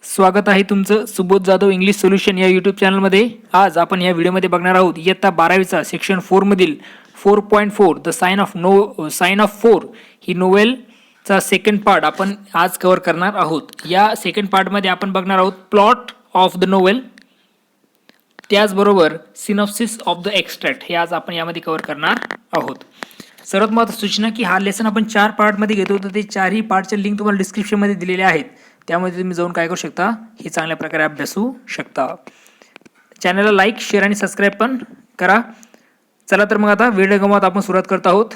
स्वागत आहे तुमचं सुबोध जाधव इंग्लिश सोल्युशन या यूट्यूब चॅनलमध्ये. आज आपण या व्हिडिओमध्ये बघणार आहोत इयत्ता 12वीचा सेक्शन 4 मधील 4.4 द साइन ऑफ 4 ही नोवेलचा सेकंड पार्ट आपण आज कव्हर करणार आहोत. या सेकंड पार्टमध्ये आपण बघणार आहोत प्लॉट ऑफ द नोवेल, त्याचबरोबर सिनॉप्सिस ऑफ द एक्स्ट्रॅक्ट हे आज आपण यामध्ये कव्हर करणार आहोत. सर्वात महत्त्वाची सूचना की हा लेसन आपण 4 पार्टमध्ये घेतो, तर ते 4ही पार्टचे लिंक तुम्हाला डिस्क्रिप्शनमध्ये दिलेले आहेत. त्यामध्ये तुम्ही जाऊन काय करू शकता, हे चांगल्या प्रकारे अभ्यासू शकता. चॅनलला लाईक, शेअर आणि सबस्क्राईब पण करा. चला तर मग आता वेळ गमावत आपण सुरुवात करत आहोत.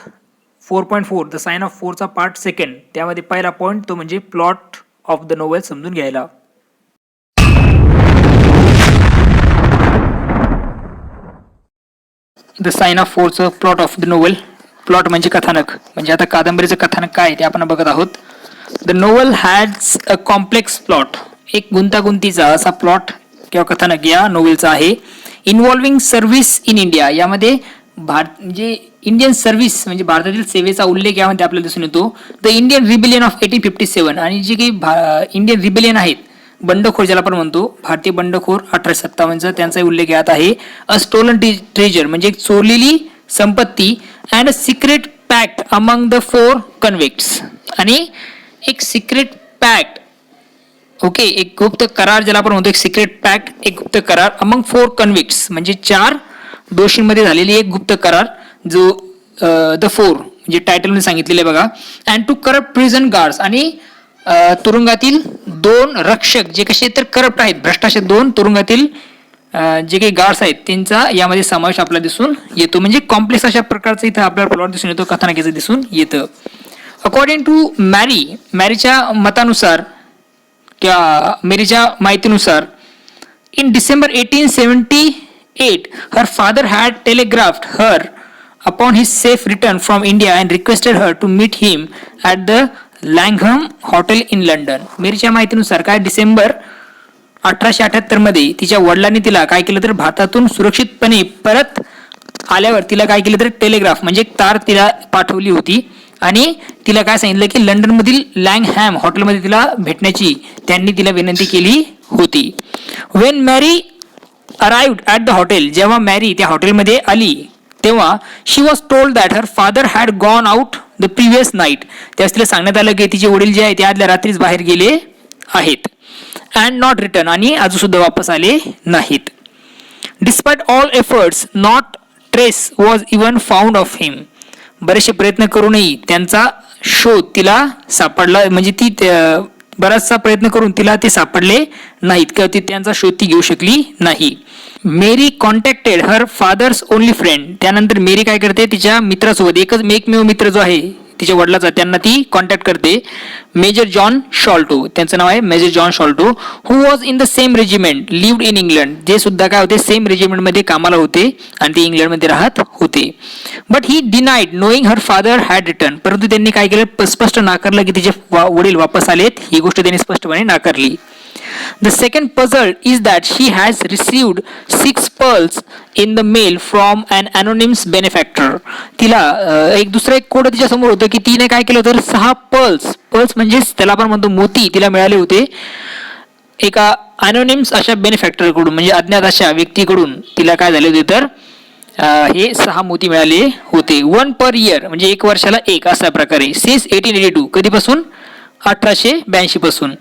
4.4 द साइन ऑफ 4चा पार्ट सेकंड. त्यामध्ये पहिला पॉईंट तो म्हणजे प्लॉट ऑफ द नोवेल समजून घ्यायला. द साइन ऑफ 4चं plot of the novel. Plot म्हणजे कथानक, म्हणजे आता कादंबरीचं कथानक काय ते आपण बघत आहोत. The novel has a complex plot. एक गुंतागुंतीचा असा प्लॉट किंवा कथानक या नोवेलचा आहे. Involving service in India. यामध्ये म्हणजे इंडियन सर्व्हिस म्हणजे भारतातील सेवेचा उल्लेख यामध्ये आपल्याला दिसून येतो. द इंडियन रिबेलियन ऑफ 1857 आणि जे काही इंडियन रिबेलियन आहेत, बंडखोर ज्याला आपण म्हणतो, भारतीय बंडखोर 1857चा त्यांचा उल्लेख यात आहे. अ स्टोलन ट्रेजर म्हणजे एक चोरलेली संपत्ती. And a secret pact among the 4 convicts आणि एक सिक्रेट पॅक्ट, ओके, एक गुप्त करार ज्याला आपण म्हणतो, एक सिक्रेट पॅक्ट, एक गुप्त करार अमंग 4 कन्व्हिक्ट्स म्हणजे 4 दोषींमध्ये झालेली एक गुप्त करार, जो द 4 म्हणजे टायटलमध्ये सांगितलेले बघा. And two corrupt prison guards आणि तुरुंगातील 2 रक्षक जे कसे तर करप्ट आहेत, भ्रष्टाचार 2 तुरुंगातील जे काही गार्ड्स आहेत त्यांचा यामध्ये समावेश आपल्याला दिसून येतो. म्हणजे कॉम्प्लेक्स अशा प्रकारचं इथं आपल्याला प्लॉट दिसून येतो, कथानकाचं दिसून येतं. अकॉर्डिंग टू मॅरीच्या मतानुसार किंवा मेरीच्या माहितीनुसार, in December 1878 her father had telegraphed her upon his safe return from India and requested her to meet him at the Langham hotel in London. मेरीच्या माहितीनुसार काय, डिसेंबर 1878 मध्ये तिच्या वडिलांनी तिला काय केलं तर भारतातून सुरक्षितपणे परत आल्यावर तिला काय केलं तर टेलिग्राफ म्हणजे एक तार तिला पाठवली होती आणि तिला काय सांगितलं की लंडनमधील लँगहॅम हॉटेलमध्ये तिला भेटण्याची त्यांनी तिला विनंती केली होती. वेन मॅरी अराइव्ड ॲट द हॉटेल, जेव्हा मॅरी त्या हॉटेलमध्ये आली तेव्हा she was told that her father had gone out the previous night. त्यावेळेस तिला सांगण्यात आलं की तिचे वडील जे आहे ते आदल्या रात्रीच बाहेर गेले आहेत. अँड नॉट रिटर्न आणि अजून सुद्धा वापस आले नाहीत. Despite all efforts not trace was even found of him. बरेचसे प्रयत्न करूनही त्यांचा शोध तिला सापडला, म्हणजे ती बराचसा प्रयत्न करून तिला ते सापडले नाहीत किंवा ती त्यांचा शोध ती घेऊ शकली नाही. Mary contacted her father's only friend. त्यानंतर मेरी काय करते, तिच्या मित्रासोबत एकमेव मित्र जो आहे तिच्या वडिलाचा, त्यांना ती कॉन्टॅक्ट करते. मेजर जॉन शॉल्टो, त्यांचं नाव आहे major John Sholto, who was in the same regiment lived in England. जे सुद्धा काय होते, सेम रेजिमेंटमध्ये कामाला होते आणि ते इंग्लंडमध्ये राहत होते. But he denied knowing her father had return. परंतु त्यांनी काय केलं, स्पष्ट नाकारलं की तिचे वडील वापस आलेत, ही गोष्ट त्यांनी स्पष्टपणे नाकारली. The second puzzle is that she has received 6 pearls in the mail from an anonymous benefactor. तिला एक दुसरा एक कोड तिच्या समोर होतं की तिने काय केलं तर 6 pearls म्हणजे त्याला आपण म्हणतो मोती तिला मिळाले होते एका अनोनिम्स अशा बेनिफॅक्टर कडून, म्हणजे अज्ञात अशा व्यक्तीकडून तिला काय झाले होते तर हे 6 मोती मिळाले होते. 1 per year म्हणजे 1 वर्षाला 1 अशा प्रकारे. सिन्स 1882 कधीपासून, 1882 पासून.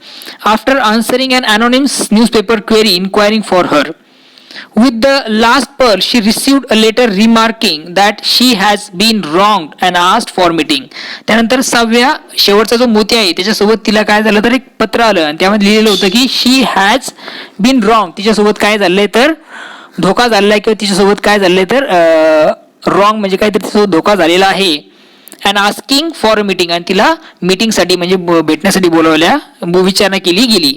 After answering an anonymous newspaper query inquiring for her. With the last pearl she received a letter remarking that she has been wronged and asked for meeting. त्यानंतर 6व्या शेवटचा जो मोती आहे त्याच्यासोबत तिला काय झालं तर एक पत्र आलं आणि त्यामध्ये लिहिलेलं होतं की शी हॅज बीन रॉंग. तिच्यासोबत काय झालंय तर धोका झालेला आहे किंवा तिच्यासोबत काय झालंय तर रॉंग म्हणजे काहीतरी तिच्यासोबत धोका झालेला आहे. And asking for a meeting आणि तिला मीटिंगसाठी म्हणजे भेटण्यासाठी बोलवल्या, विचारणा केली गेली.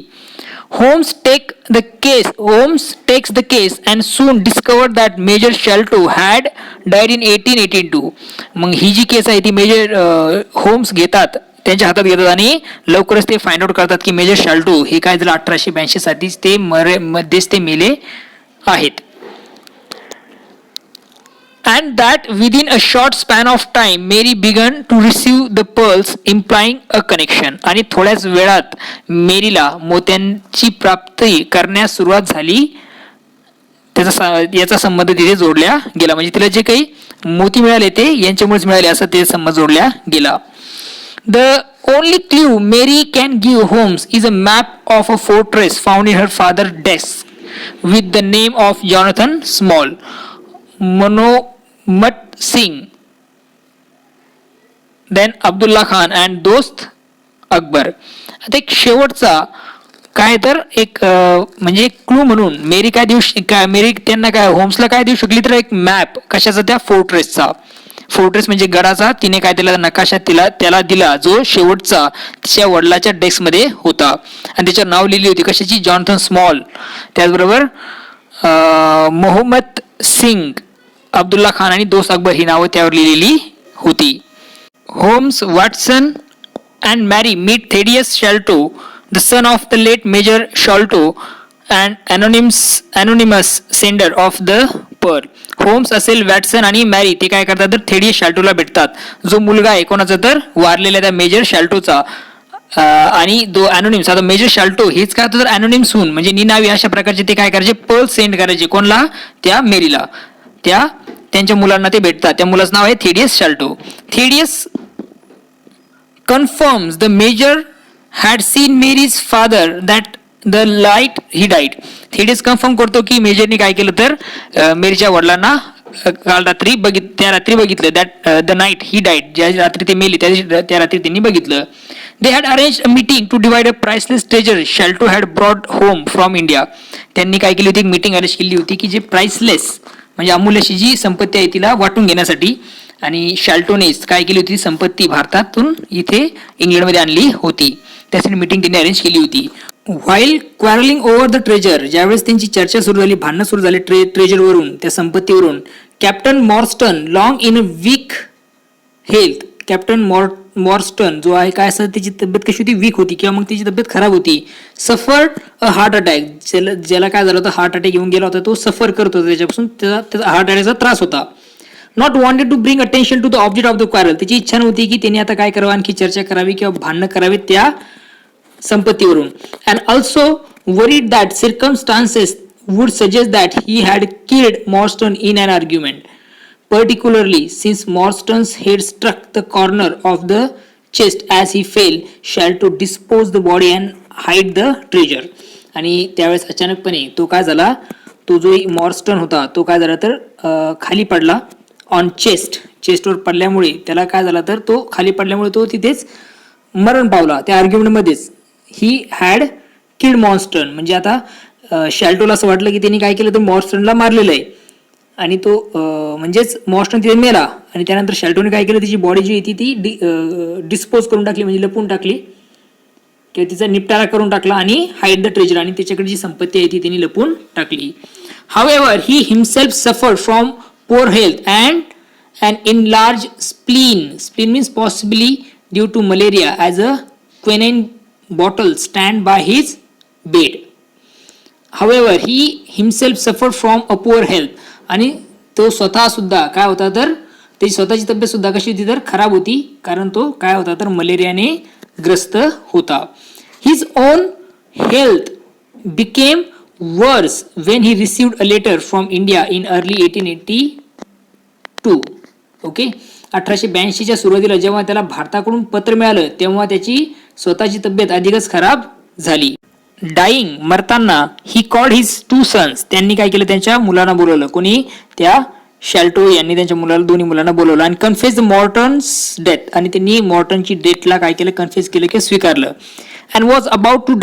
Holmes takes the case and soon discovered that major Sholto had died in 1882. मग ही जी केस आहे ती मेजर होम्स घेतात, त्यांच्या हातात घेतात आणि लवकरच ते फाइंड आउट करतात की मेजर शॉल्टो हे काय झालं 1882 साठीच ते मध्येच ते मेले आहेत. and that within a short span of time Mary began to receive the pearls implying a connection. आणि थोड्याच वेळात मेरीला मोत्यांची प्राप्ती करण्यास सुरुवात झाली, याचा संबंध तिथे जोडल्या गेला. म्हणजे तिला जे काही मोती मिळाले ते यांच्यामुळेच मिळाले असं ते संबंध जोडल्या गेला. The only clue Mary can give Holmes is a map of a fortress found in her father's desk with the name of Jonathan Small, Manomat Singh, then Abdullah Khan and दोस्त अकबर. आता एक शेवटचा काय तर एक म्हणजे एक क्लू म्हणून मेरी काय देऊ मेरी त्यांना काय होम्सला काय देऊ शकली तर एक मॅप कशाचा, त्या फोर्ट्रेसचा. फोर्ट्रेस म्हणजे गडाचा. तिने काय दिला, नकाशा त्याला दिला जो शेवटचा तिच्या वडिलाच्या डेस्कमध्ये होता आणि त्याच्यावर नाव लिहिली होती कशाची, जॉनथन स्मॉल. त्याचबरोबर मोहम्मद सिंग, अब्दुल्ला खान आणि दोस्त अकबर ही नावं त्यावर लिहिलेली होती. Holmes, Watson and Mary meet Thaddeus Sholto, the son of the late Major Sholto and anonymous sender of the pearl. Holmes असेल, वॅटसन आणि मॅरी ते काय करतात तर थेडियस शाल्टोला भेटतात, जो मुलगा आहे कोणाचा तर वारलेल्या त्या मेजर शाल्टोचा. आणि दो अनोनिम्स, आता मेजर शाल्टो हेच काय होतं तर अनोनिम्स होऊन म्हणजे निनावी अशा प्रकारचे ते काय करायचे, पर्ल सेंड करायचे कोणला, त्या मेरीला. त्यांच्या मुलांना ते भेटतात. त्या मुलाचं नाव आहे Thaddeus Sholto. Thaddeus confirms the major had seen Mary's father that the night he died. Thaddeus confirm करतो की मेजरने काय केलं तर मेरीच्या वडिलांना काल रात्री त्या रात्री बघितलं, that the night he died, ज्या रात्री ते मेली त्या रात्री त्यांनी बघितलं. They had arrange a meeting to divide a priceless treasure Sholto had brought home from India. त्यांनी काय केली होती, एक मीटिंग अरेंज केली होती की जे प्राइसलेस म्हणजे अमूल्यशी जी संपत्ती आहे तिला वाटून घेण्यासाठी. आणि शॅल्टोनेस काय केली होती, संपत्ती भारतातून इथे इंग्लंडमध्ये आणली होती. त्यासाठी मीटिंग त्यांनी अरेंज केली होती. While quarrelling over the treasure, ज्यावेळेस त्यांची चर्चा सुरू झाली, भांडणं सुरू झाले ट्रेजरवरून, त्या संपत्तीवरून, captain Morstan long in a weak health. Captain Morstan जो आहे काय असं त्याची तब्येत कशी होती, वीक होती किंवा मग त्याची तब्येत खराब होती. सफर्ड अ हार्ट अटॅक, ज्याला काय झालं होतं, हार्ट अटॅक येऊन गेला होता, तो सफर करत होता, त्याच्यापासून त्याचा हार्ट अटॅकचा त्रास होता. Not wanted to bring attention to the object of the quarrel, त्याची इच्छा नव्हती की त्यांनी आता काय करावं, आणखी चर्चा करावी किंवा भांडणं करावीत त्या संपत्तीवरून. And also worried that circumstances would suggest that he had killed Morstan in an argument, particularly since Morstan's head struck the corner of the chest as he fell, Sholto disposed the body and hide the treasure. आणि त्यावेळेस अचानकपणे तो काय झाला, तो जो मॉर्स्टन होता तो काय झाला तर खाली पडला ऑन चेस्टवर पडल्यामुळे त्याला काय झाला तर तो खाली पडल्यामुळे तो तिथेच मरण पावला त्या आर्ग्युमेंटमध्येच. ही हॅड किल्ड मॉर्स्टन, म्हणजे आता शॅल्टोला असं वाटलं की त्यांनी काय केलं तर मॉर्स्टनला मारलेलं आहे आणि तो म्हणजेच मॉर्स्टन तिथे मेला. आणि त्यानंतर शॅल्टोने काय केलं, तिची बॉडी जी होती ती डिस्पोज करून टाकली, म्हणजे लपून टाकली किंवा तिचा निपटारा करून टाकला आणि हाईड द ट्रेजर, आणि त्याच्याकडे जी संपत्ती आहे ती त्यांनी लपून टाकली. However he himself suffered from poor health and an enlarged spleen. Spleen means possibly due to malaria, as a quinine bottle stand by his bed. However, he himself suffered from a poor health. आणि तो स्वतः सुद्धा काय होता तर त्याची स्वतःची तब्येत सुद्धा कशी होती तर खराब होती, कारण तो काय होता तर मलेरियाने ग्रस्त होता. His own health became worse when he received a letter from India in early 1882. Okay, 1882च्या सुरुवातीला जेव्हा त्याला भारताकडून पत्र मिळालं तेव्हा त्याची स्वतःची तब्येत अधिकच खराब झाली. डाईंग, मरताना, he called his two sons, त्यांनी काय केलं त्यांच्या मुलांना बोलवलं, कोणी त्या शॅल्टो यांनी त्यांच्या मुलाला दोन्ही मुलांना बोलवलं. आणि कन्फेस द मॉर्टन्स डेथ, आणि त्यांनी मॉर्टनची डेथला काय केलं कन्फेस केलं की स्वीकारलं. And was about to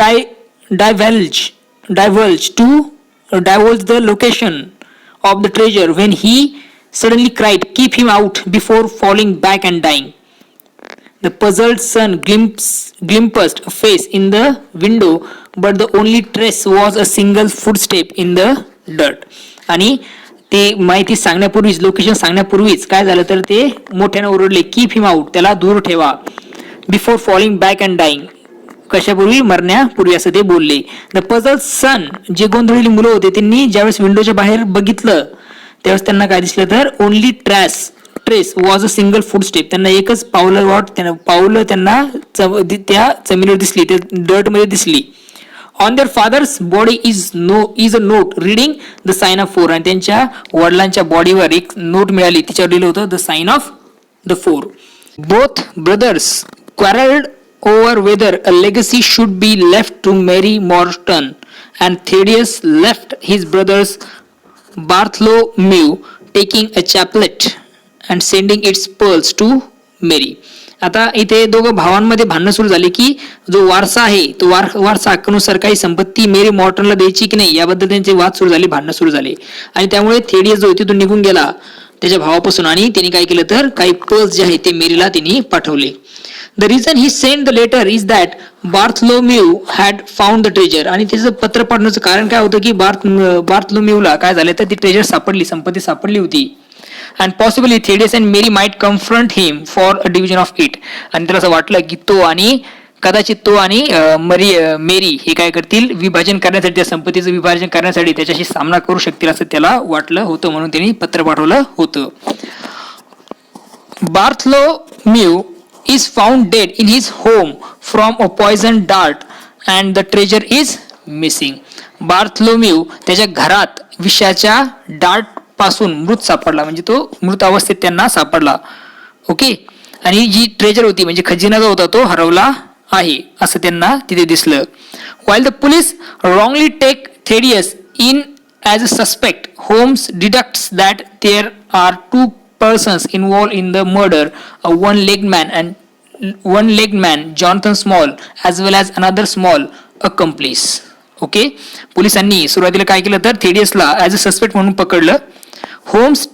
divulge the location of the treasure when he suddenly cried, keep him out, before falling back and dying. The puzzled son glimpsed a face in the window, but the only trace was a single footstep in the dirt. आणि ते माहिती सांगण्यापूर्वीच, location सांगण्यापूर्वीच काय झालं तर ते मोठ्याने ओरडले, keep हिम out, त्याला दूर ठेवा, before falling back and dying, कशापूर्वी, मरण्यापूर्वी असं ते बोलले. द पझल सन, जे गोंधळलेली मुलं होते त्यांनी ज्यावेळेस विंडोच्या बाहेर बघितलं त्यावेळेस त्यांना काय दिसलं तर only trace was a single food step. त्यांना एकच पावलं त्यांना त्या जमिनीवर दिसली, त्या डर्ट मध्ये दिसली. On their father's body is a note reading the sign of 4. आणि त्यांच्या वडिलांच्या बॉडीवर एक नोट मिळाली, तिच्यावर लिहिलं होतं the sign of the 4. Both brothers quarreled over whether a legacy should be left to Mary Morton, and Thaddeus left his brothers Bartholomew taking a chaplet and sending its pearls to Mary. आता इथे दोघं भावांमध्ये भांडणं सुरू झाली की जो वारसा आहे तो वारसा हक्कानुसार काही संपत्ती मेरी मॉर्टनला द्यायची की नाही याबद्दल त्यांचे वाद सुरू झाले, भांडणं सुरू झाले. आणि त्यामुळे थेडियस जो तिथून निघून गेला त्याच्या भावापासून, आणि त्यांनी काय केलं तर काही पर्स जे आहे ते मेरीला त्यांनी पाठवले. The reason he send the letter is that Bartholomew had found the treasure. आणि त्याचं पत्र पाठवण्याचं कारण काय होतं की बार्थलोम्यूला काय झालं तर ती ट्रेजर सापडली, संपत्ती सापडली होती. And possibly Thaddeus and Mary might confront him for a division of it. आणि त्याला असं वाटलं की कदाचित तो आणि मेरी हे काय करतील, विभाजन करण्यासाठी, त्या संपत्तीचं विभाजन करण्यासाठी त्याच्याशी सामना करू शकतील असं त्याला वाटलं होतं, म्हणून त्यांनी पत्र पाठवलं होतं. बार्थलोम्यू is found dead in his home from a poison dart and the treasure is missing. बार्थलोम्यू त्याच्या घरात विषाच्या डार्ट पासून मृत सापडला, म्हणजे तो मृत अवस्थेत त्यांना सापडला. ओके. आणि जी ट्रेजर होती म्हणजे खजिना जो होता तो हरवला आहे असं त्यांना तिथे दिसलं. while the police wrongly take Thaddeus in as a suspect, Holmes deducts that there are two persons involved in the murder, a one-legged man Jonathan Small as well as another small accomplice. Okay. पोलिसांनी सुरुवातीला काय केलं तर थेडियसला as a suspect म्हणून पकडलं. Homes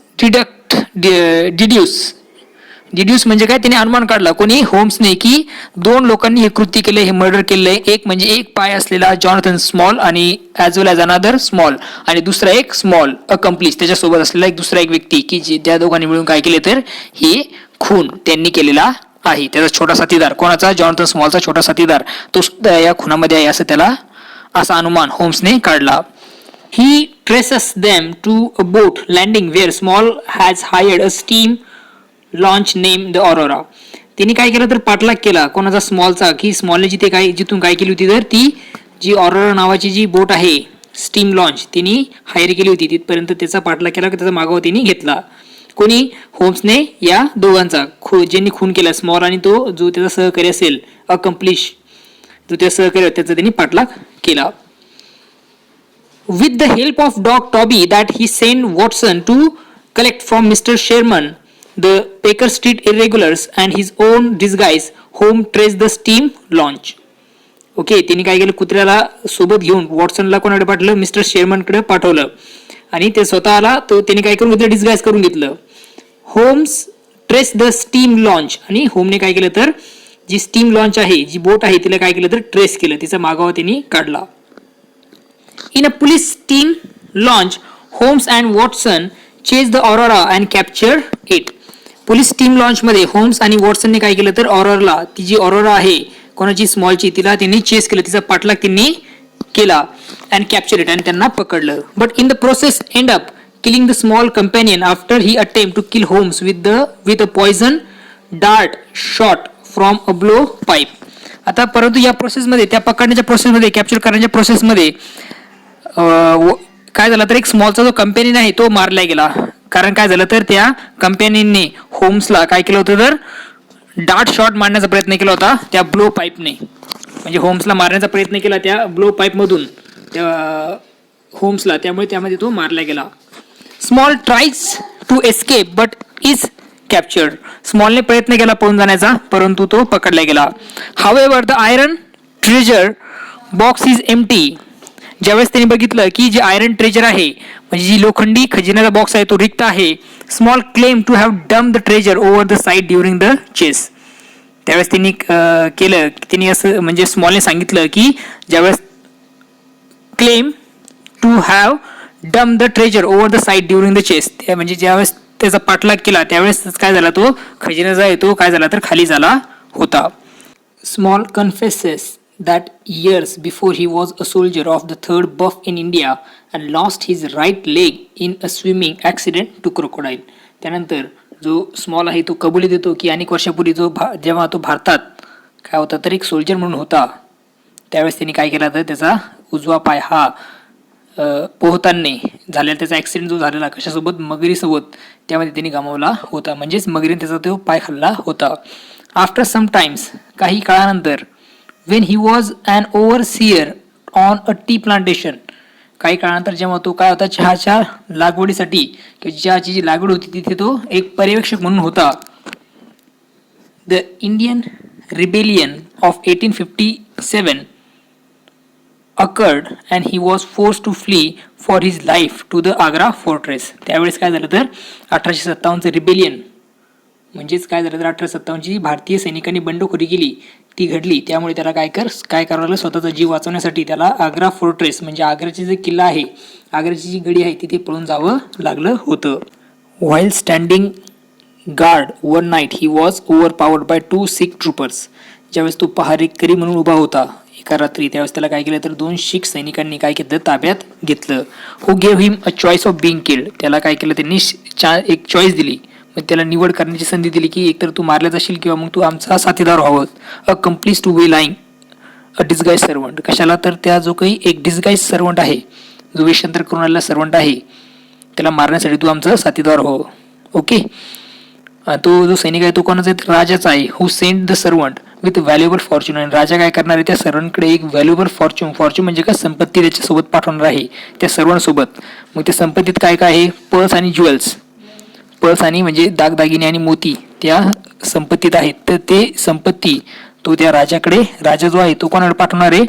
deduce म्हणजे काय, त्याने अनुमान काढला कोणी, होम्सने, की दोन लोकांनी हे कृत्य केले, हे मर्डर केलंय. एक म्हणजे एक पाय असलेला जॉनथन स्मॉल आणि ॲज वेल ॲज अनादर स्मॉल, आणि दुसरा एक स्मॉल अकम्प्लिस त्याच्यासोबत असलेला दुसरा एक व्यक्ती की जे त्या दोघांनी मिळून काय केले तर हे खून त्यांनी केलेला आहे. त्याचा छोटा साथीदार, कोणाचा, जॉनथन स्मॉलचा छोटा साथीदार, तो सुद्धा या खुनामध्ये आहे असं त्याला असा अनुमान होम्सने काढला. He traces them to a boat landing where Small has hired a steam launch name the Aurora. तिने काय केलं तर पाठलाग केला कोणाचा, स्मॉलचा, की स्मॉलने जिथून काय केली होती तर ती जी ऑरोरा नावाची जी बोट आहे स्टीम लॉन्च तिने हायर केली होती, तिथपर्यंत त्याचा पाठलाग केला, त्याचा मागोवा तिने घेतला. कोणी, होम्सने या दोघांचा, ज्यांनी खून केला स्मॉल आणि तो जो त्याचा सहकारी असेल अकम्प्लिश, जो त्या सहकारी त्याचा त्यांनी पाठलाग केला. With the help of dog Toby that he send Watson to collect from mister Sherman the Baker Street Irregulars and his own disguise, होम trace the steam launch. Okay. त्यांनी काय केलं, कुत्र्याला सोबत घेऊन वॉटसनला कोणाकडे पाठवलं, मिस्टर शेरमनकडे पाठवलं, आणि ते स्वतःला तो त्याने काय करून घेतलं, डिस्गाइज करून घेतलं. Holmes trace the steam launch, आणि होमने काय केलं तर जी स्टीम लॉन्च आहे, जी बोट आहे, तिला काय केलं तर ट्रेस केलं, तिचा मागोवा त्यांनी काढला. In a police steam launch Holmes and Watson chase the Aurora and capture it. Police steam launch मध्ये होम्स आणि वॉटसनने काय केलं तर ऑरोराला, ती जी ऑरोरा आहे कोणाची, स्मॉलची, तिला त्यांनी चेस केलं, तिचा पाठलाग त्यांनी केला, अँड कॅप्चर इट, आणि त्यांना पकडलं. But in the process end up killing the small companion after he attempt to kill Holmes with a poison dart shot from a blowpipe. आता परंतु या प्रोसेसमध्ये, त्या पकडण्याच्या प्रोसेसमध्ये, कॅप्चर करण्याच्या प्रोसेसमध्ये काय झालं तर एक स्मॉलचा जो कंपॅनियन आहे तो मारला गेला. कारण काय झालं तर त्या कंपॅनियनने होम्सला काय केलं होतं तर डार्ट शॉट मारण्याचा प्रयत्न केला होता त्या ब्लो पाईपने, म्हणजे होम्सला मारण्याचा प्रयत्न केला त्या ब्लो पाईप मधून त्या होम्सला, त्यामुळे त्यामध्ये तो मारला गेला. Small tries to escape but is captured. स्मॉलने प्रयत्न केला पळून जाण्याचा, परंतु तो पकडला गेला. However the iron treasure box is empty. ज्यावेळेस त्यांनी बघितलं की जे आयरन ट्रेजर आहे, म्हणजे जी लोखंडी खजिन्याचा बॉक्स आहे तो रिक्त आहे. Small claim to have dumped the treasure over the side during the chase. त्यावेळेस त्यांनी केलं, त्यांनी असं म्हणजे स्मॉलने सांगितलं की ज्यावेळेस claim to have dumped the treasure over the side during the chase, म्हणजे ज्यावेळेस त्याचा पाठलाग केला त्यावेळेस काय झाला, तो खजिना जो आहे तो काय झाला तर खाली झाला होता. Small confesses that years before he was a soldier of the 3rd Buff in India and lost his right leg in a swimming accident to crocodile. त्यानंतर जो स्मॉल आहे तो कबुली देतो की अनेक वर्षापूर्वी जेव्हा तो भारतात काय होता तर एक सोल्जर म्हणून होता, त्यावेळेस त्यांनी काय केला तर त्याचा उजवा पाय हा पोहताना झालेला त्याचा ॲक्सिडेंट जो झालेला कशासोबत मगरीसोबत त्यामध्ये त्यांनी गमावला होता, म्हणजेच मगरीने त्याचा तो पाय खाल्ला होता. आफ्टर सम टाइम्स काही काळानंतर when he was an overseer on a tea plantation, काही काळानंतर जेव्हा तो काय होता चहाच्या लागवडीसाठी किंवा चहाची जी लागवड होती तिथे तो एक पर्यवेक्षक म्हणून होता. The Indian rebellion of 1857 occurred and he was forced to flee for his life to the Agra fortress. त्यावेळेस काय झालं तर 1857चं रिबेलियन म्हणजेच काय झालं तर 1857ची भारतीय सैनिकांनी बंडखोरी केली ती घडली, त्यामुळे त्याला काय करावं लागलं स्वतःचा जीव वाचवण्यासाठी त्याला आग्रा फोर्ट्रेस म्हणजे आग्र्याची जे किल्ला आहे आग्र्याची जी गडी आहे तिथे पळून जावं लागलं होतं. While standing guard one night he was overpowered by 2 Sikh troopers. ज्यावेळेस तो पहारेकरी म्हणून उभा होता एका रात्री त्यावेळेस त्याला काय केलं तर 2 शीख सैनिकांनी काय केलं ताब्यात घेतलं. Who gave him a choice of being killed. त्याला काय केलं त्यांनी एक चॉईस दिली, मग त्याला निवड करण्याची संधी दिली की एकतर तू मारला जाशील किंवा मग तू आमचा साथीदार व्हावं. अ कम्प्लीस टू वे लाईंग अ डिस्गाईज सर्वंट. कशाला तर त्या जो काही एक डिस्गाईज सर्वंट आहे जो वेषांतर करून आलेला सर्वंट आहे त्याला मारण्यासाठी तू आमचा साथीदार व्हावं. ओके. तो जो सैनिक आहे तो कोणाचा आहे राजाचा आहे. Who sent the servant with valuable Fortune. आणि राजा काय करणार आहे त्या सर्वंटकडे एक व्हॅल्युएबल फॉर्च्यून म्हणजे काय संपत्ती त्याच्यासोबत पाठवणार आहे त्या सर्वंटसोबत. मग त्या संपत्तीत काय काय आहे पर्स आणि ज्वेल्स. पर्स आणि म्हणजे दागदागिने आणि मोती त्या संपत्तीत आहेत, तर ते संपत्ती तो त्या राजा जो आहे तो कोणाकडे पाठवणार आहे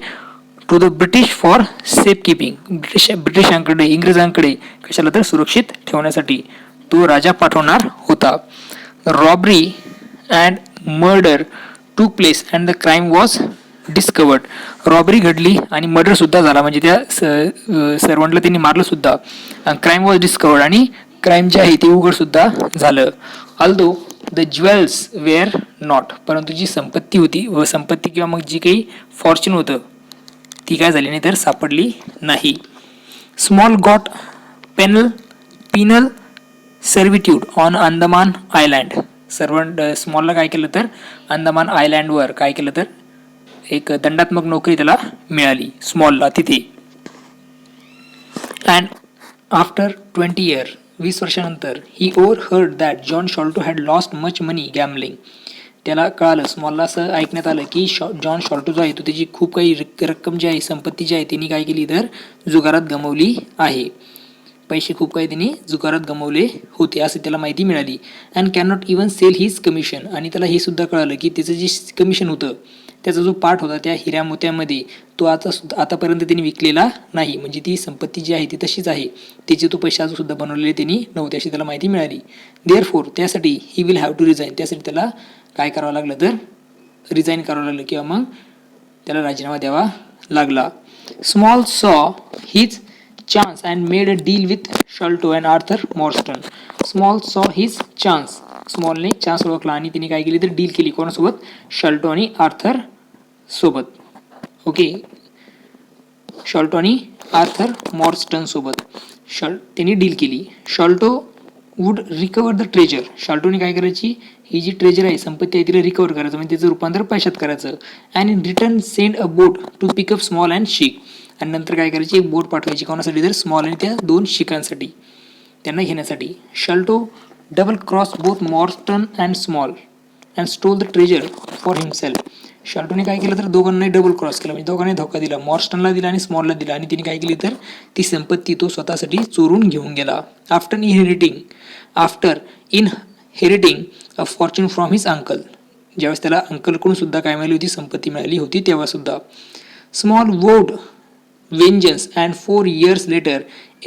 to the British for safe keeping. ब्रिटिशांकडे इंग्रजांकडे कशाला तर सुरक्षित ठेवण्यासाठी तो राजा पाठवणार होता. Robbery and murder took place and the crime was discovered. Robbery घडली आणि मर्डर सुद्धा झाला म्हणजे त्या सर्वंटला त्यांनी मारलं सुद्धा. क्राईम वॉज डिस्कवर्ड आणि क्राईम जे आहे ते उघड सुद्धा झालं. Although the jewels wear not. परंतु जी संपत्ती होती व संपत्ती किंवा मग जी काही फॉर्च्यून होतं ती काय झाली नाही तर सापडली नाही. Small got penal servitude on Andaman island. स्मॉलला काय केलं तर अंदमान आयलँडवर काय केलं तर एक दंडात्मक नोकरी त्याला मिळाली स्मॉलला तिथे. अँड आफ्टर 20 years 20 वर्षानंतर he overheard that John Sholto had lost much money gambling. त्याला कळालं स्मॉलला असं ऐकण्यात आलं की जॉन शॉल्टो जो आहे तो त्याची खूप काही रक्कम जी आहे संपत्ती जी आहे त्यांनी काय केली तर जुगारात गमावली आहे. पैसे खूप काही त्यांनी जुगारात गमावले होते असं त्याला माहिती मिळाली. And can not even sell his commission. आणि त्याला हे सुद्धा कळालं की त्याचं जे कमिशन होतं त्याचा जो पार्ट होता त्या हिऱ्या मोत्यामध्ये तो आतापर्यंत त्यांनी विकलेला नाही, म्हणजे ती संपत्ती जी आहे ती तशीच आहे, त्याचे तो पैसे अजून सुद्धा बनवलेले त्यांनी नव्हते अशी त्याला माहिती मिळाली. देअरफोर त्यासाठी he will have to resign. त्यासाठी त्याला काय करावं लागलं तर रिझाईन करावं लागलं किंवा मग त्याला राजीनामा द्यावा लागला. Small saw his chance and made a deal with Sholto and Arthur Morstan. Small saw his chance. स्मॉलने चान्स ओळखला आणि तिने काय केली तर डील केली कोणासोबत शॉल्टो आणि आर्थर सोबत. ओके. शॉल्टो आणि आर्थर मॉर्स्टन सोबत त्यांनी डील केली. Sholto would recover the treasure. शॉल्टोने काय करायची ही जी ट्रेजर आहे संपत्ती आहे तिला रिकवर करायचं म्हणजे त्याचं रूपांतर पैशात करायचं. And in return send a boat to pick up Small and Sikh. आणि नंतर काय करायची एक बोट पाठवायची कोणासाठी तर स्मॉल आणि त्या 2 शिकांसाठी त्यांना घेण्यासाठी. Sholto double cross both Morstan and Small and stole the treasure for himself. शॉल्टोने काय केलं तर दोघांनाही डबल क्रॉस केला म्हणजे दोघांनी धोका दिला, मॉर्स्टनला दिला आणि स्मॉलला दिला आणि तिने काय केली तर ती संपत्ती तो स्वतःसाठी चोरून घेऊन गेला. After inheriting a Fortune from his uncle. ज्यावेळेस त्याला अंकलकडून सुद्धा काय मिळाली होती संपत्ती मिळाली होती तेव्हा सुद्धा. स्मॉल वोड vengeance and 4 years later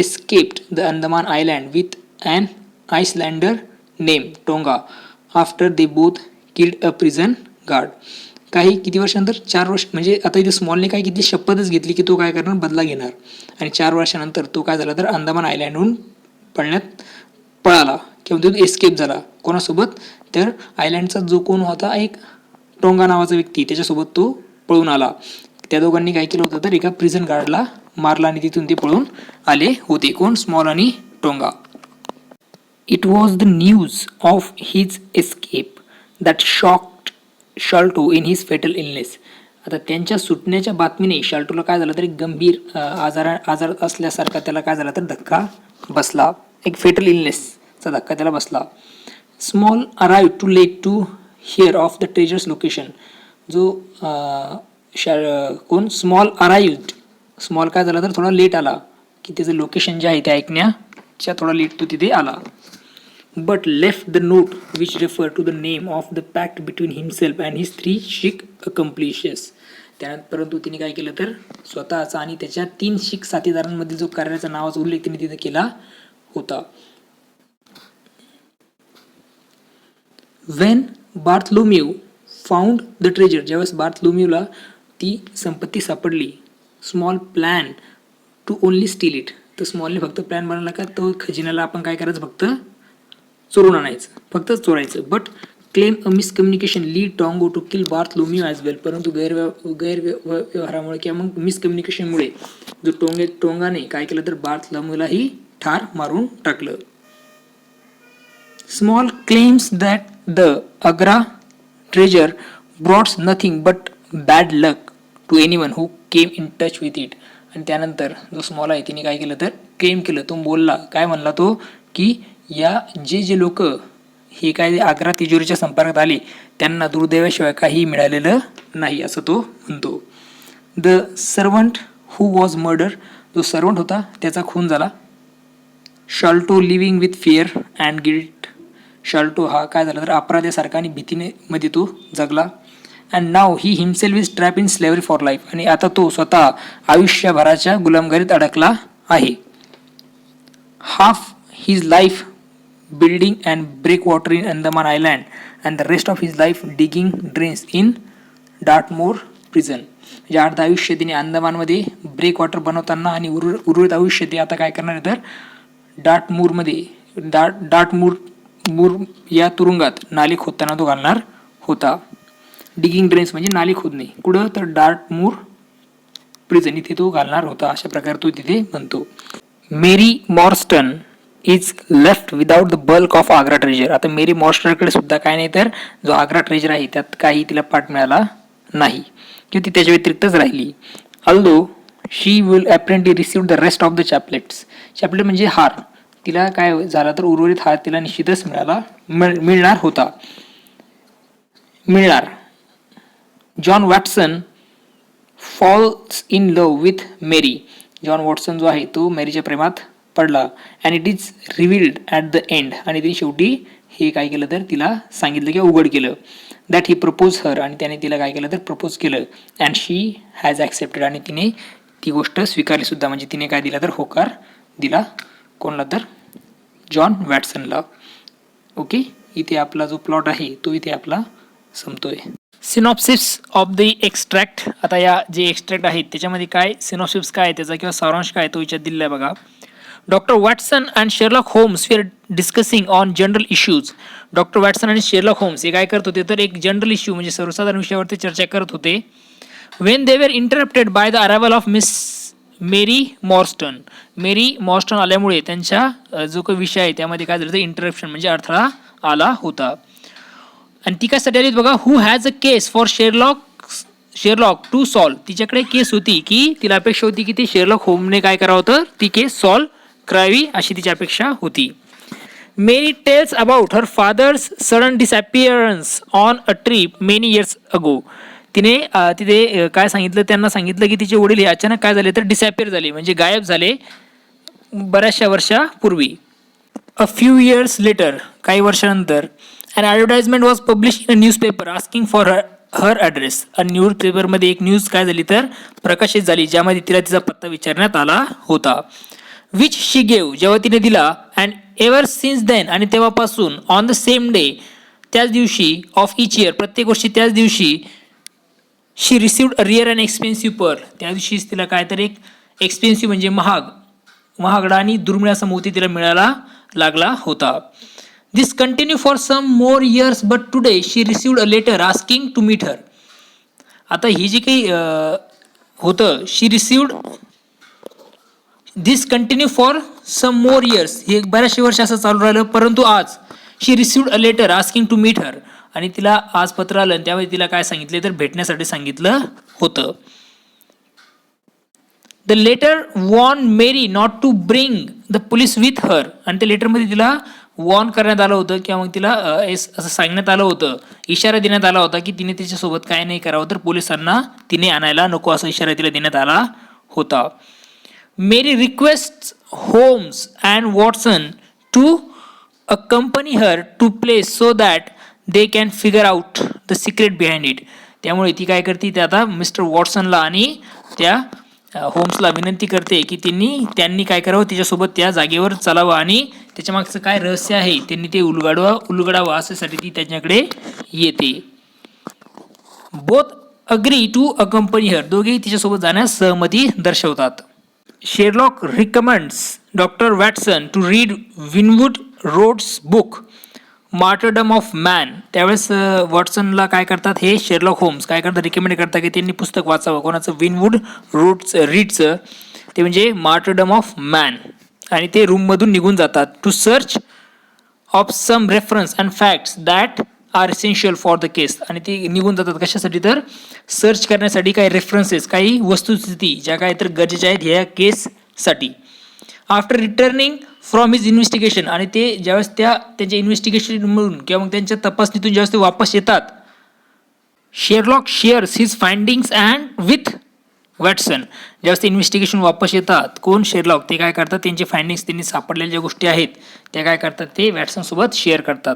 escaped the Andaman island with an Icelander named Tonga after they both killed a prison guard. किती वर्षानंतर 4 वर्ष म्हणजे आता इथे स्मॉलने काय किती शपथच घेतली की तो काय करणार बदला घेणार आणि 4 वर्षानंतर तो काय झाला तर अंदमान आयलँडहून पळाला किंवा तो एस्केप झाला. कोणासोबत तर आयलँडचा जो कोण होता एक टोंगा नावाचा व्यक्ती त्याच्यासोबत तो पळून आला. त्या दोघांनी काय केलं होतं तर एका प्रिझन गार्डला मारला आणि तिथून ते पळून आले होते. कोण? स्मॉल आणि Tonga. It was the news of his escape that shocked Sholto in his fatal illness. आता त्यांच्या सुटण्याच्या बातमीने शाल्टोला काय झालं तर एक गंभीर आजार असल्यासारखा त्याला काय झाला तर धक्का बसला. एक फेटल इलनेसचा धक्का त्याला बसला. Small arrived too late to hear of the treasure's location. जो कोण? Small arrived. स्मॉल काय झाला तर थोडा लेट आला की त्याचं लोकेशन जे आहे ते ऐकण्याच्या थोडा लेट तो तिथे आला. But left the note which refer to the name of the pact between himself and his 3 Sikh accomplices. त्यानंतर परंतु तिने काय केलं तर स्वतःचा आणि त्याच्या 3 शीख साथीदारांमधील जो कार्याचा नावाचा उल्लेख तिने तिथे केला होता. When Bartholomew found the treasure. ज्यावेळेस बार्थलोम्यूला ती संपत्ती सापडली. Small plan to only steal it. तर स्मॉलने फक्त प्लॅन बनवला का तो खजिन्याला आपण काय करायचं फक्त चोरून आणायचं, फक्त चोरायचं. But claim a miscommunication lead Tonga to kill Bartholomew as well. परंतु गैरव्यवहारामुळे किंवा मग मिसकम्युनिकेशनमुळे जो टोंगाने काय केलं तर बार्थलोम्यूलाही ठार मारून टाकलं. Small claims that the Agra treasure brought nothing but bad luck to anyone who came in touch with it. आणि त्यानंतर जो स्मॉल आहे तिने काय केलं तर क्लेम केलं, तो बोलला, काय म्हणला तो की या जे लोक हे काय आग्रा तिजोरीच्या संपर्कात आले त्यांना दुर्दैवाशिवाय काही मिळालेलं नाही असं तो म्हणतो. The servant who was murder. जो सर्वंट होता त्याचा खून झाला. Sholto living with fear and guilt. शाल्टो हा काय झाला तर अपराध्यासारखा आणि भीतीने मध्ये तो जगला. And now he himself is trap in slavery for life. आणि आता तो स्वतः आयुष्यभराच्या गुलामगारीत अडकला आहे. Half his life building and breakwater in Andaman Island and the rest of his life digging drains in Dartmoor prison. म्हणजे अर्ध आयुष्य तिने अंदमानमध्ये ब्रेकवॉटर बनवताना आणि उर्वरित आयुष्य ते आता काय करणार आहे तर डार्टमूर या तुरुंगात नाले खोदताना तो घालणार होता. डिगिंग ड्रेन्स म्हणजे नाले खोदणे. कुठं तर डार्टमूर प्रिझन इथे तो घालणार होता. अशा प्रकारे तो तिथे म्हणतो. Mary Morstan is left without the bulk of Agra treasure. आता मेरी मॉर्स्टरकडे सुद्धा काय नाही तर जो आग्रा ट्रेजर आहे त्यात काही तिला पाठ मिळाला नाही किंवा ती त्याच्या व्यतिरिक्तच राहिली. Although she will apparently receive the rest of the chaplets. Chaplet म्हणजे हार. तिला काय झाला तर उर्वरित हार तिला निश्चितच मिळणार. John Watson falls in love with Mary. John Watson जो आहे तो मेरीच्या प्रेमात पडला. And it is revealed at the end. आणि तिने शेवटी हे काय केलं तर तिला सांगितलं किंवा उघड केलं दॅट ही प्रपोज हर. आणि त्याने तिला काय केलं तर प्रपोज केलं. And she has accepted. आणि तिने ती गोष्ट स्वीकारली सुद्धा. म्हणजे तिने काय दिला तर होकार दिला. कोणला तर जॉन वॅटसनला. ओके, इथे आपला जो प्लॉट आहे तो इथे आपला संपतोय. Synopsis of the extract. आता या जे एक्स्ट्रॅक्ट आहेत त्याच्यामध्ये काय सिनॉप्सिस काय त्याचा किंवा सारांश काय तो विचार दिलेला आहे बघा. Doctor Watson and Sherlock Holmes we are discussing on general issues. Doctor Watson आणि शेरलॉक होम्स हे काय करत होते तर एक जनरल इश्यू म्हणजे सर्वसाधारण विषयावरती चर्चा करत होते. When they were interrupted by the arrival of miss Mary Morstan. Mary Morstan आल्यामुळे त्यांच्या जो काही विषय आहे त्यामध्ये काय झालं तर इंटरप्शन म्हणजे अडथळा आला होता. आणि ती काय आली बघा. Who has a case for Sherlock to solve. तिच्याकडे केस होती की तिला अपेक्षा होती की ते शेरलॉक होमने काय करावं होतं ती केस सॉल्व करावी अशी तिची अपेक्षा होती. Mary tells about her father's sudden disappearance on a trip many years ago. तिने तिथे काय सांगितलं त्यांना सांगितलं की तिचे वडील हे अचानक काय झाले तर डिसअपिअर झाले म्हणजे गायब झाले बऱ्याचशा वर्षापूर्वी. अ फ्यू इयर्स लेटर काही वर्षानंतर an advertisement was publish in a newspaper asking for her address. न्यूज पेपरमध्ये एक न्यूज काय झाली तर प्रकाशित झाली ज्यामध्ये तिला तिचा पत्ता विचारण्यात आला होता. विच शी गेव जेव्हा तिने दिला. अँड एव्हर सिन्स देन आणि तेव्हापासून ऑन द सेम डे त्याच दिवशी ऑफ इच इयर प्रत्येक वर्षी त्याच दिवशी she received a rare and expensive pearl. त्या दिवशीच तिला काय तर एक एक्सपेन्सिव्ह म्हणजे महागडा आणि दुर्मिळ असा मोती तिला मिळायला लागला होता. This continue for some more years but today she received a letter asking to meet her. आता ही जी काही होतं. She received this continue for some more years. हे बऱ्याचशे वर्ष असं चालू राहिलं, परंतु आज she received a letter asking to meet her. आणि तिला आज पत्र आलं, त्यावेळी तिला काय सांगितले तर भेटण्यासाठी सांगितलं होतं. The letter warn Mary not to bring the police with her. आणि त्या लेटरमध्ये तिला वॉर्न करण्यात आलं होतं किंवा मग तिला असं सांगण्यात आलं होतं, इशारा देण्यात आला होता की तिने तिच्यासोबत काय नाही करावं, तर पोलिसांना तिने आणायला नको असा इशारा तिला देण्यात आला होता. Mary request Holmes and Watson to accompany her to place so that they can figure out the secret behind it. त्यामुळे ती काय करते, ते आता मिस्टर वॉटसनला आणि त्या होम्सला विनंती करते की त्यांनी काय करावं, तिच्यासोबत त्या जागेवर चालावं आणि त्याच्या मागचं काय रहस्य आहे त्यांनी ते उलगडावं अशासाठी ती त्याच्याकडे येते. Both agree to accompany her. दोघेही तिच्यासोबत जाण्यास सहमती दर्शवतात. Sherlock recommends doctor Watson to read Winwood Reade's book Martyrdom of Man. त्यावेळेस वॉटसनला काय करतात, हे शेरलॉक होम्स काय करतात, रिकमेंड करतात की त्यांनी पुस्तक वाचावं. कोणाचं, विनवूड रीडचं, ते म्हणजे मार्टरडम ऑफ मॅन. आणि ते रूममधून निघून जातात. To search of some reference and facts that are essential for the case. आणि ते निघून जातात कशासाठी, तर सर्च करण्यासाठी काही रेफरन्सेस, काही वस्तुस्थिती ज्या काय तर गरजेच्या आहेत ह्या केससाठी. After returning from his investigation. आणि ते ज्यावेळेस त्यांच्या इन्व्हेस्टिगेशन म्हणून किंवा मग त्यांच्या तपासणीतून ज्यावेळेस ते वापस येतात, Sherlock shares his findings and with Watson. ज्यावेळेस ते इन्व्हेस्टिगेशन वापस येतात, कोण, शेरलॉक, ते काय करतात, त्यांचे फाइंडिंग्स, त्यांनी सापडलेल्या ज्या गोष्टी आहेत त्या काय करतात, ते वॅटसनसोबत शेअर करतात.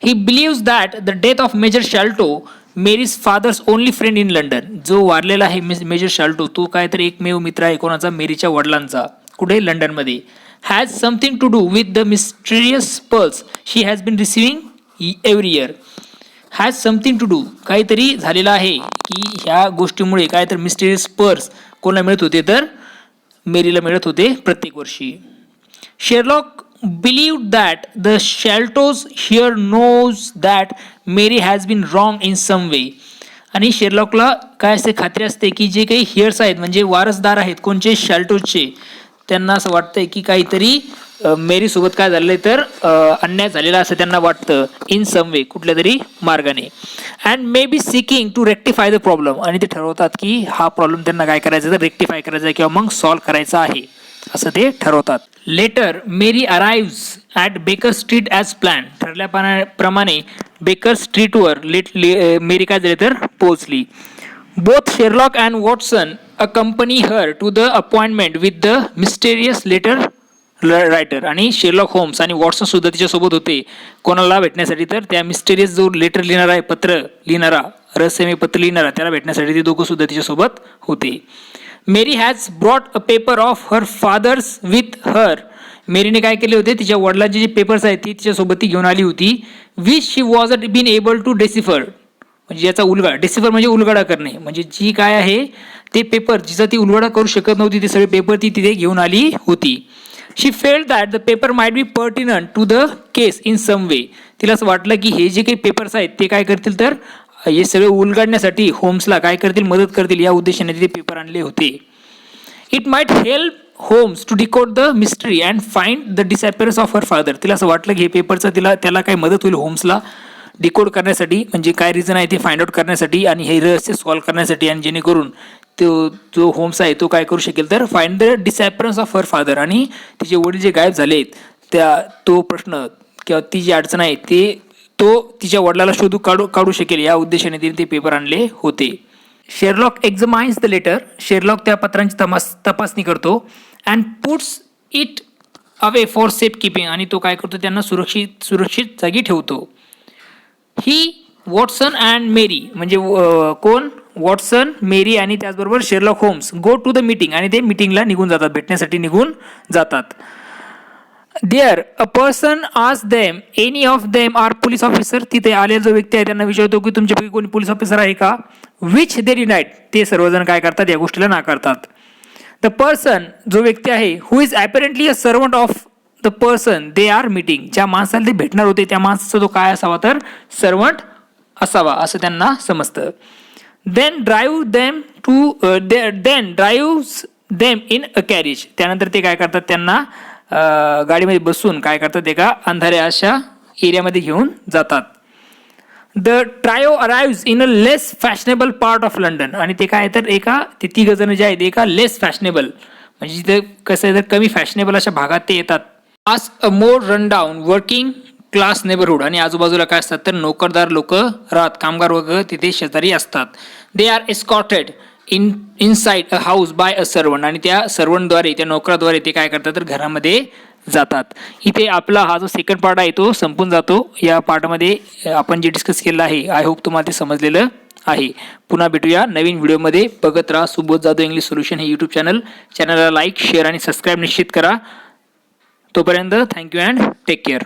He believes that the death of major Sholto Mary's father's only friend in London. जो वारलेला आहे मेजर शॅल्टो, तो काय तर एकमेव मित्र आहे कोणाचा, मेरीच्या वडिलांचा, कुठे, लंडनमध्ये. Has something to do with the mysterious pearls she has been receiving every year. Has something to do, काहीतरी झालेलं आहे की ह्या गोष्टीमुळे काय तर मिस्टेरियस पर्स कोणाला मिळत होते, तर मेरीला मिळत होते प्रत्येक वर्षी. Sherlock believed that the Shaltos here knows that Mary has been wrong in some way. आणि शेरलॉकला काय असते, खात्री असते की जे काही हिअर्स आहेत म्हणजे वारसदार आहेत कोणचे, शाल्टोसचे, त्यांना असं वाटतंय की काहीतरी मेरी सोबत काय झालेलं आहे, तर अन्याय झालेला असं त्यांना वाटतं, इन सम वे, कुठल्या तरी मार्गाने. And may be seeking to rectify the problem. आणि ते ठरवतात की हा प्रॉब्लेम त्यांना काय करायचा, तर रेक्टिफाय करायचा आहे किंवा मग सॉल्व्ह करायचा आहे असं ते ठरवतात. Later Mary arrives at Baker Street as plan. ठरल्याप्रमाणे बेकर स्ट्रीटवर मेरी काय झाली तर पोहोचली. Both Sherlock and Watson accompany her to the appointment with the mysterious letter writer. आणि शेरलॉक होम्स आणि वॉटसन सुद्धा तिच्यासोबत होते कोणाला भेटण्यासाठी, तर त्या मिस्टेरियस जो लेटर लिहिणारा आहे, पत्र लिहिणारा, रहस्यमय पत्र लिहिणारा, त्याला भेटण्यासाठी ते दोघं सुद्धा तिच्यासोबत होते. Mary has brought a paper of her father's with her. मेरीने काय केले होते, तिच्या वडिलांचे जे पेपर्स आहेत ती तिच्यासोबत ती घेऊन आली होती. Which she was been able to decipher. म्हणजे याचा उलगडा, डेसिफर म्हणजे उलगडा करणे, म्हणजे जी काय आहे ते पेपर जिचा ती उलगडा करू शकत नव्हती, ते सगळे पेपर ती तिथे घेऊन आली होती. She felt that the paper might be pertinent to the case in some way. तिला असं वाटलं की हे जे काही पेपर्स आहेत ते काय करतील, तर हे सगळे उलगडण्यासाठी होम्सला काय करतील, मदत करतील, या उद्देशाने ते पेपर आणले होते. It might help Holmes to decode the mystery and find the disappearance of her father. तिला असं वाटलं की हे पेपरचा त्याला काय मदत होईल होम्सला डिकोड करण्यासाठी, म्हणजे काय रिझन आहे ते फाइंड आउट करण्यासाठी आणि हे रहस्य सॉल्व्ह करण्यासाठी, आणि जेणेकरून तो जो होम्स आहे तो काय करू शकेल, तर find the disappearance of her father. आणि तिचे वडील जे गायब झालेत तो प्रश्न किंवा ती जी अडचण आहे तो तिच्या वडिलाला काढू शकेल, या उद्देशाने तिने ते पेपर आणले होते. Sherlock examines the letter. Sherlock त्या पत्रांची तपासणी करतो. And puts it away for safe keeping. आणि तो काय करतो, त्यांना सुरक्षित जागी ठेवतो. ही वॉटसन अँड मेरी, म्हणजे कोण, वॉटसन, मेरी आणि त्याचबरोबर Sherlock Holmes go to the meeting. आणि ते मीटिंगला निघून जातात, भेटण्यासाठी निघून जातात. There a person ask them any of them are police officer. तिथे आलेला जो व्यक्ती आहे त्यांना विचारतो की तुमच्यापैकी कोणी पोलीस ऑफिसर आहे का. Which they denied. ते सर्वजण काय करतात, या गोष्टीला नाकारतात. द पर्सन, जो व्यक्ती आहे, who is apparently a servant of the person they are meeting. ज्या माणसाला ते भेटणार होते त्या माणसाचा तो काय असावा, तर सर्वंट असावा असं त्यांना समजतं. Then drive them to then drive them in a carriage. त्यानंतर ते काय करतात, त्यांना गाडीमध्ये बसून काय करतात, एका अंधाऱ्या अशा एरियामध्ये घेऊन जातात. The trio arrives in a less fashionable part of London. आणि ते काय तर ते तिघ जण जे आहेत एका लेस फॅशनेबल म्हणजे जिथे कसं आहे तर कमी फॅशनेबल अशा भागात ते येतात. आज a more run down working class neighbourhood. आणि आजूबाजूला काय असतात तर नोकरदार लोक राहत, कामगार वगैरे तिथे शेजारी असतात. They are escorted inside a house by a servant. आणि त्या सर्वंटद्वारे, त्या नोकराद्वारे ते काय करतात तर घरामध्ये जातात. इथे आपला हा जो सेकंड पार्ट आहे तो संपून जातो. या पार्टमध्ये आपण जे डिस्कस केलं आहे, आय होप तुम्हाला ते समजलेलं आहे. पुन्हा भेटूया नवीन व्हिडिओमध्ये. बघत राहा सुबोध जाधव इंग्लिश सोल्युशन हे यूट्यूब चॅनलला लाईक, शेअर आणि सबस्क्राईब निश्चित करा. तोपर्यंत थँक्यू अँड टेक केअर.